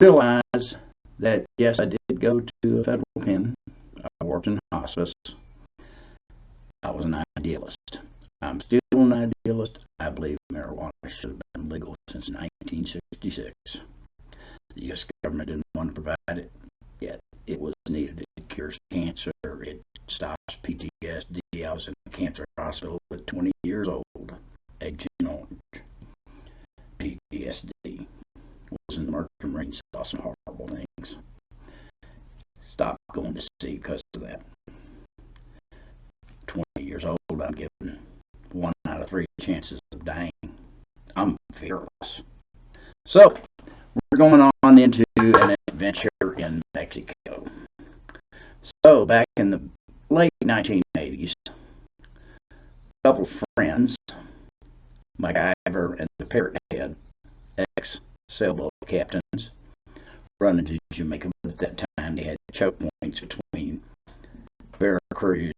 realize that, yes, I did go to a federal pen. I worked in hospice. I was an idealist. I'm still an idealist. I believe marijuana should have been legal since 1966. The U.S. government didn't want to provide it, yet it was needed. It cures cancer. It stops PTSD. I was in a cancer hospital at 20 years old. Agent Orange. PTSD. Was in the Merchant Marine, saw some horrible things. Stopped going to sea because of that. 20 years old, I'm given 1 out of 3 chances of dying. I'm fearless. So, we're going on into an adventure in Mexico. So, back in the late 1980s, a couple of friends, MacGyver and the Parrot Head, ex-Sailboat captains, run into Jamaica. But at that time, they had choke points between Veracruz,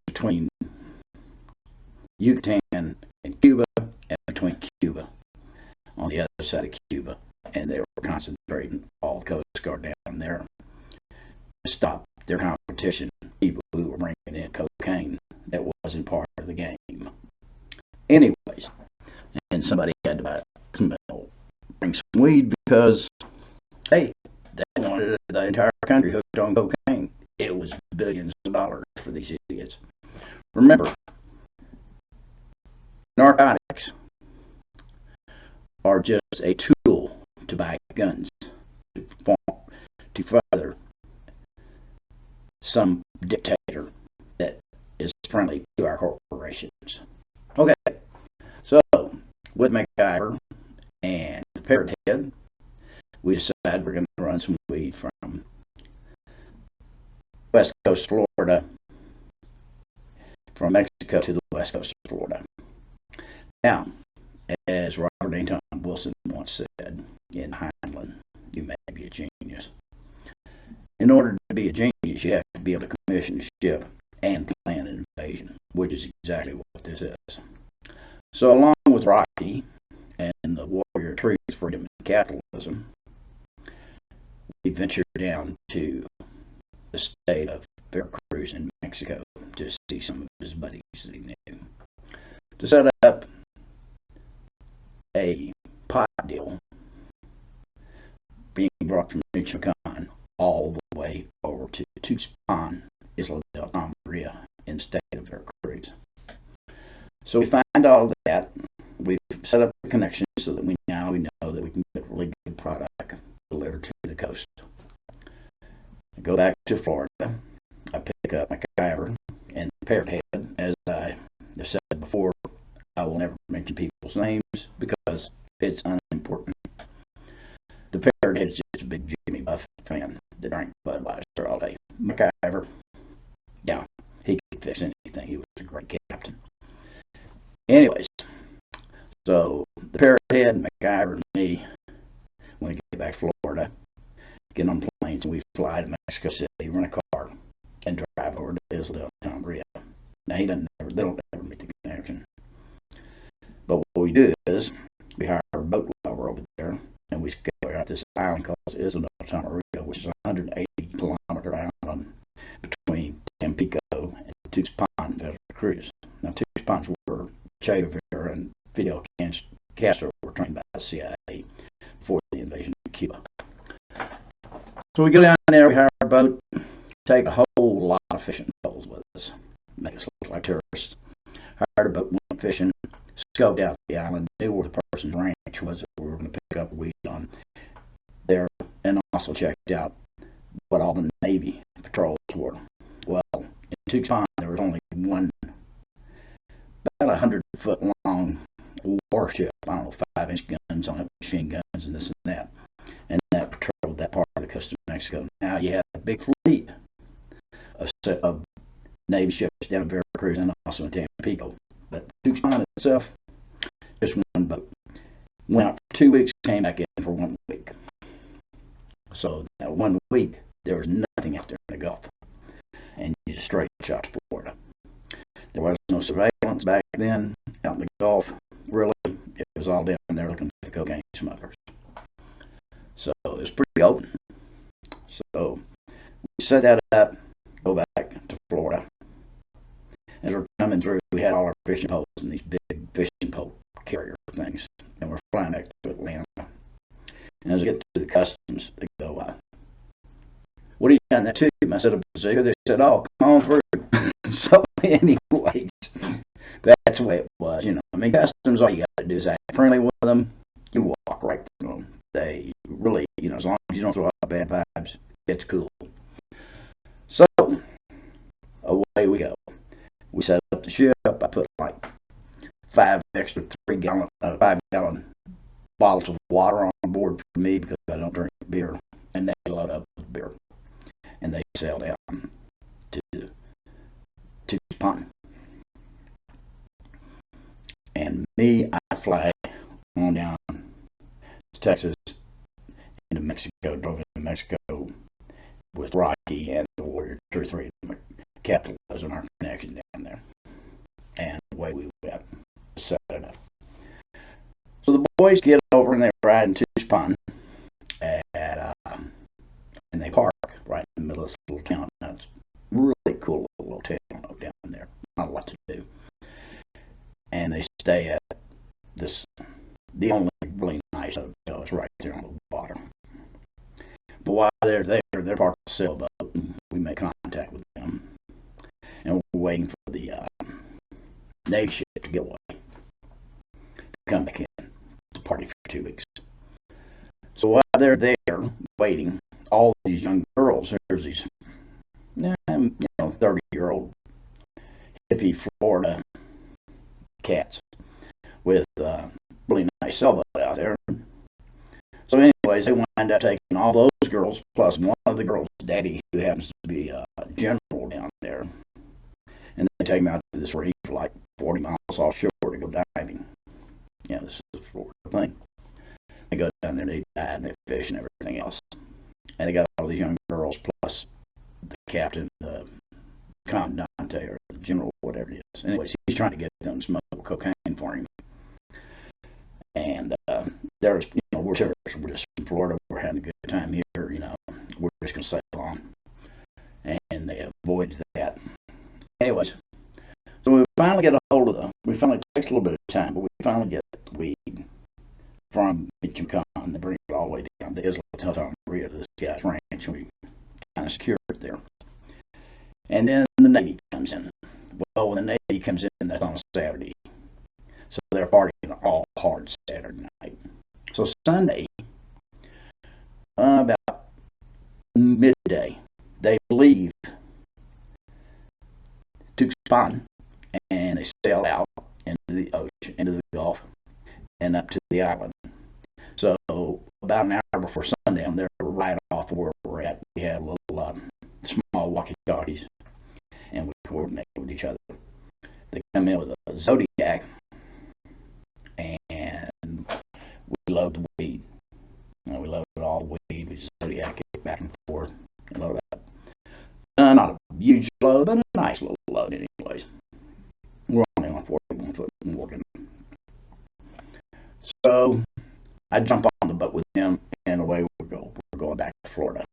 between Yucatan and Cuba, and between Cuba on the other side of Cuba. And they were concentrating all the Coast Guard down there to stop their competition, people who were bringing in cocaine that wasn't part of the game. Anyways, and somebody had to bring some weed because, hey, they wanted the entire country hooked on cocaine. It was billions of dollars for these idiots. Remember, narcotics are just a tool to buy guns, to further some dictator that is friendly to our corporations. Okay, so with MacGyver and the Parrot Head, we decided we're going to run some weed from West Coast Florida, from Mexico to the West Coast of Florida. Now, as Robert A. Tom Wilson once said in Heinlein, you may be a genius. In order to be a genius, you have to be able to commission a ship and plan an invasion, which is exactly what this is. So along with Rocky and the Warrior Trees, Freedom and Capitalism, we ventured down to the state of Veracruz in Mexico to see some of his buddies that he knew, to set up a pot deal being brought from Michoacan all the way over to Tuxpan, Isla del Maria, in the state of Veracruz. So we find all that. We've set up the connections so that we know that we can get really good product delivered to the coast. I go back to Florida. I pick up MacGyver and Parrot Head. As I have said before, I will never mention people's names because it's unimportant. The Parrot Head's just a big Jimmy Buffett fan that drank Budweiser all day. MacGyver, yeah, he could fix anything. He was a great captain. Anyways, so the Parrot Head, MacGyver, and me, when we get back to Florida, get on planes and we fly to Mexico City, rent a car, and drive over to Isla del Maria. Now they don't ever make the connection. But what we do is we hire a boat while we're over there, and we go out this island called Isla del Maria, which is a 180-kilometer island between Tampico and Tuxpan, Veracruz. Now Tuxpan's where Che Guevara and Fidel Castro were trained by the CIA for the invasion of Cuba. So we go down there, we hire a boat, take a whole lot of fishing poles with us, make us look like tourists. Hired a boat, went fishing, scoped out the island, knew where the person's ranch was that we were going to pick up weed on there, and also checked out what all the Navy patrols were. Well, in Tucson, there was only one, about 100-foot long warship, I don't know, 5-inch guns on it, machine guns and this and that. And that patrolled that part of the coast of Mexico. Now you had a big fleet of Navy ships down in Veracruz and also in Tampico. But Tucson itself, just one boat. Went out for 2 weeks, came back in for 1 week. So that 1 week, there was nothing out there in the Gulf. And you just straight shot to Florida. There was no surveillance back then out in the Gulf. Really, it was all down there looking for the cocaine smugglers. So it was pretty open. set that up, go back to Florida. As we're coming through, we had all our fishing poles and these big fishing pole carrier things, and we're flying back to Atlanta. And as we get to the customs, they go, "What are you got in that tube?" I said, "A bazooka." They said, "Oh, come on through." So, anyways, that's the way it was. I mean, customs, all you got to do is act friendly with them. You walk right through them. They really, as long as you don't throw out bad vibes, it's cool. So, away we go. We set up the ship. I put like 5 extra 5-gallon bottles of water on board for me because I don't drink beer, and they load up with beer, and they sail down to Japan. And me, I fly on down to Texas into Mexico, drove into Mexico with Rocky and the Warrior 2-3, Capitalism, our connection down there. And away we went, set it up. So the boys get over and they ride into Japan, and they park right in the middle of this little town. Now, it's a really cool little town down there. Not a lot to do. And they stay at the only really nice hotel is right there on the water. But while they're there, they're part of the Sailboat, and we make contact with them. And we're waiting for the Navy ship to get away, to come back in to party for 2 weeks. So while they're there waiting, all these young girls, there's these 30-year-old hippie Florida cats with really nice sailboat out there. So anyways, they wind up taking all those girls plus one of the girls' daddy, who happens to be a general down there, and they take them out to this reef like 40 miles offshore to go diving. This is the Florida thing. They go down there, they dive, and they fish and everything else. And they got all these young girls plus the captain, the commandante, or the general, whatever it is. Anyways, he's trying to get them to smoke cocaine for him. And we're tourists. We're just in Florida. We're having a good time here. We're just going to sail on. And they avoid that. Anyways, so we finally get a hold of them. It takes a little bit of time, but we finally get the weed from Michoacan. They bring it all the way down to Isla Santa Maria, to this guy's ranch, and we kind of secure it there. And then the Navy comes in. Well, when the Navy comes in, that's on a Saturday. So they're partying all hard Saturday night. So Sunday, about midday, they leave Tuxpan and they sail out into the ocean, into the Gulf, and up to the island. So about an hour before sundown, they're right off where we're at. We had a little small walkie-talkies, and we coordinate with each other. They come in with a Zodiac, and we load the weed. We loaded all the weed. We Zodiac it back and forth and load up. Not a huge load, but a nice little load anyways. We're only on 41 foot and working. So I jump on the boat with them, and away we go. We're going back to Florida.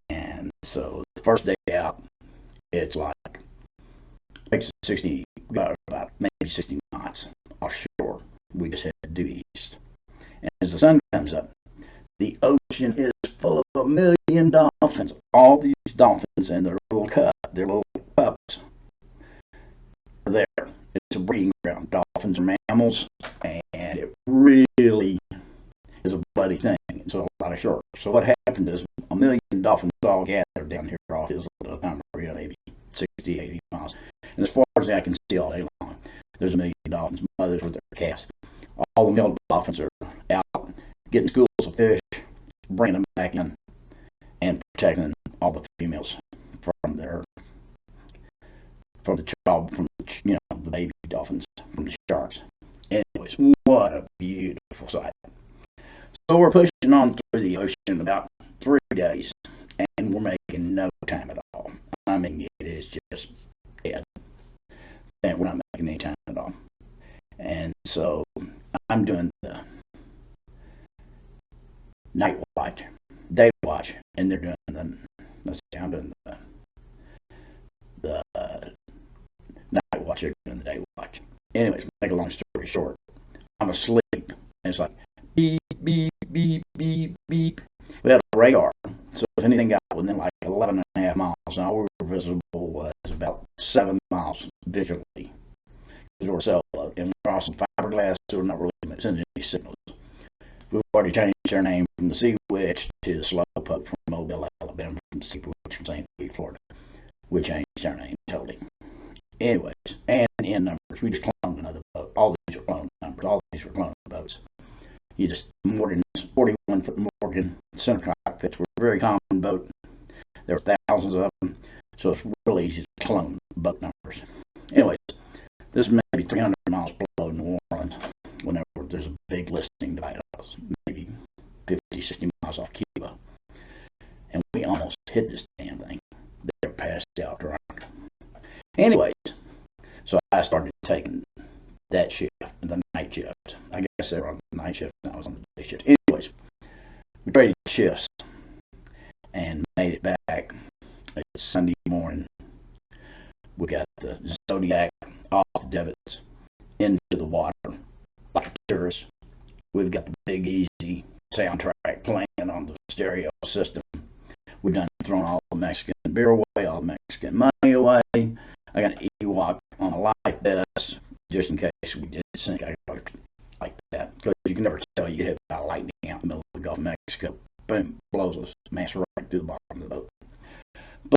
And so the first day out, it's like, takes 60, about maybe 60 knots offshore. We just head due east. And as the sun comes up, the ocean is full of 1 million dolphins. All these dolphins and their little pups are there. It's a breeding ground. Dolphins are mammals, and it really is a bloody thing. So a lot of sharks. So what happened is 1 million dolphins all gathered down here off Isla Santa Maria, maybe 60, 80 miles. And as far as I can see all day long, there's 1 million dolphins, mothers with their calves. All the male dolphins are out getting schools of fish, bringing them back in, and protecting all the females from the baby dolphins, from the sharks. Anyways, what a beautiful sight. So we're pushing on through the ocean about 3 days, and we're making no time at all. I mean, it is just dead. And we're not making any time at all. And so I'm doing the night watch, day watch, watch, and they're doing I'm doing the night watch, they're doing the day watch. Anyways, make a long story short, I'm asleep, and it's like beep, beep, beep, beep, beep. We had a radar, so if anything got within like 11.5 miles, and all we were visible was about 7 miles visually. Because we were sailboat, and we're also fiberglass, so we're not really sending any signals. We've already changed our name from the Sea Witch to the Slowpoke from Mobile, Alabama, from the Sea Witch from St. Louis, Florida. We changed our name totally. Anyways, and in numbers, we just cloned another boat. All these are cloned numbers. All these were cloned boats. You just, Morgan's 41-foot Morgan center cockpits were a very common boat. There were thousands of them, so it's really easy to clone boat numbers. Anyways, this is maybe 300 miles below New Orleans, whenever there's a big listing divided, maybe 50, 60 miles off Cuba. And we almost hit this damn thing. They're passed out drunk. Anyways, so I started taking that shift, the night shift. I guess they were on the night shift and I was on the day shift. Anyways, we traded shifts and made it back. It's Sunday morning. We got the Zodiac off the davits into the water like tourists. We've got the Big Easy soundtrack playing on the stereo system. We've thrown all the Mexican beer away, all the Mexican money away. I got an Ewok on a life vest just in case we did sink. I like that because you can never tell. You hit by lightning out in the middle of the Gulf of Mexico. Boom, blows us, smash right through the bottom of the boat.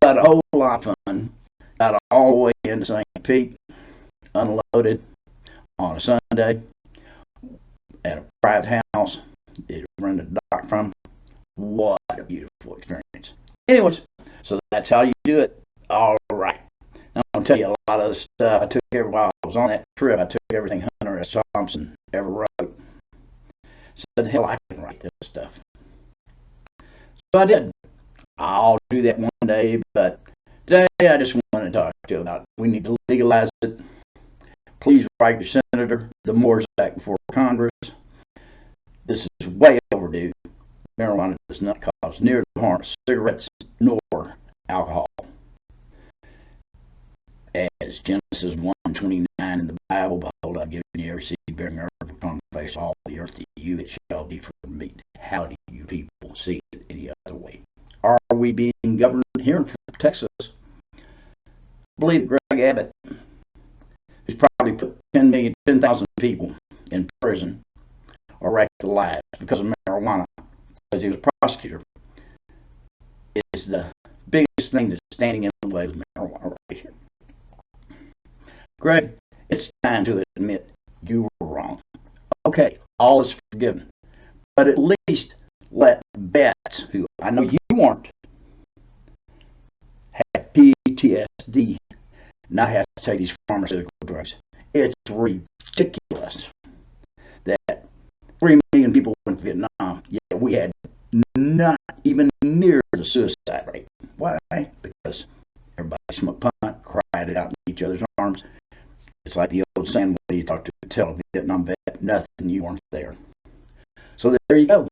But a whole lot of fun. Got all the way into St. Pete, unloaded on a Sunday at a private house. It rented a dock from. What a beautiful experience. Anyways, so that's how you do it. All right. Now, I'm going to tell you a lot of the stuff I took while I was on that trip. I took everything Hunter S. Thompson ever wrote. Said, hell, I can write this stuff. So I did. I'll do that one day, but today I just want to talk to you about we need to legalize it. Please write your senator the Moores Act before Congress. This is way overdue. Marijuana does not cause near the harm of cigarettes nor alcohol. As Genesis 1:29 in the Bible, behold, I've given you every seed bearing herb upon the face of all the earth to you, it shall be for meat. How do you people see it any other way? Are we being governed here in Texas? I believe Greg Abbott, who's probably put 10,000 people in prison or racked the lives because of marijuana, because he was a prosecutor, is the biggest thing that's standing in the way of marijuana right here. Greg, it's time to admit you were wrong. Okay, all is forgiven. But at least let vets, who I know you weren't, have PTSD, not have to take these pharmaceutical drugs. It's ridiculous that 3 million people went to Vietnam, yet we had not even near the suicide rate. Why? Because everybody smoked pot, cried it out in each other's arms. It's like the old saying, what do you talk to tell a Vietnam vet? Nothing, you weren't there. So there you go.